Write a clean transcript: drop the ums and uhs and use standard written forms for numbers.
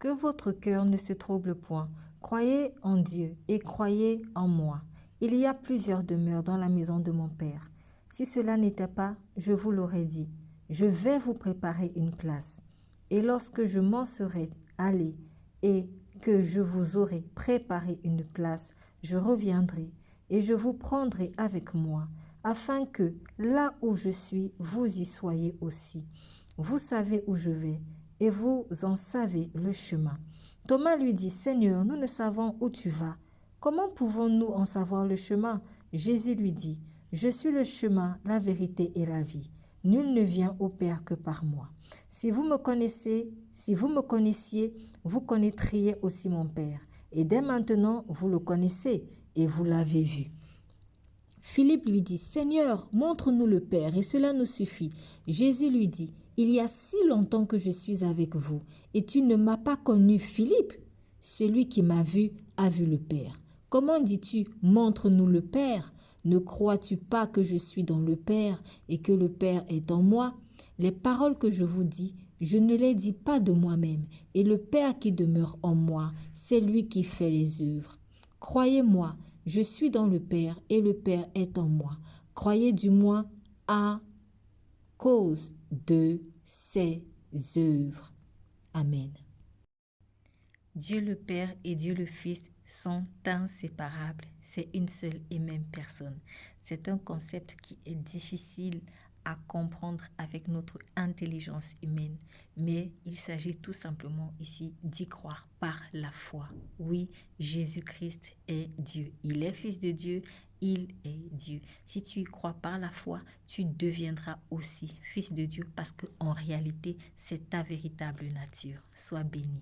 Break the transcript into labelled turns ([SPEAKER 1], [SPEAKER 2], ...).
[SPEAKER 1] Que votre cœur ne se trouble point. Croyez en Dieu et croyez en moi. Il y a plusieurs demeures dans la maison de mon Père. Si cela n'était pas, je vous l'aurais dit. Je vais vous préparer une place. Et lorsque je m'en serai allé et que je vous aurai préparé une place, je reviendrai et je vous prendrai avec moi, afin que là où je suis, vous y soyez aussi. Vous savez où je vais et vous en savez le chemin. Thomas lui dit, Seigneur, nous ne savons où tu vas. Comment pouvons-nous en savoir le chemin? Jésus lui dit, je suis le chemin, la vérité et la vie. Nul ne vient au Père que par moi. Si vous me connaissiez, vous connaîtriez aussi mon Père. Et dès maintenant, vous le connaissez et vous l'avez vu. Philippe lui dit, Seigneur, montre-nous le Père, et cela nous suffit. Jésus lui dit, il y a si longtemps que je suis avec vous, et tu ne m'as pas connu, Philippe. Celui qui m'a vu a vu le Père. Comment dis-tu, montre-nous le Père? Ne crois-tu pas que je suis dans le Père, et que le Père est en moi? Les paroles que je vous dis, je ne les dis pas de moi-même, et le Père qui demeure en moi, c'est lui qui fait les œuvres. Croyez-moi, je suis dans le Père et le Père est en moi. Croyez du moins à cause de ses œuvres. Amen. Dieu le Père et Dieu le Fils sont inséparables. C'est une seule et même personne. C'est un concept qui est difficile à comprendre avec notre intelligence humaine. Mais il s'agit tout simplement ici d'y croire par la foi. Oui, Jésus-Christ est Dieu. Il est Fils de Dieu, il est Dieu. Si tu y crois par la foi, tu deviendras aussi Fils de Dieu parce qu'en réalité, c'est ta véritable nature. Sois béni.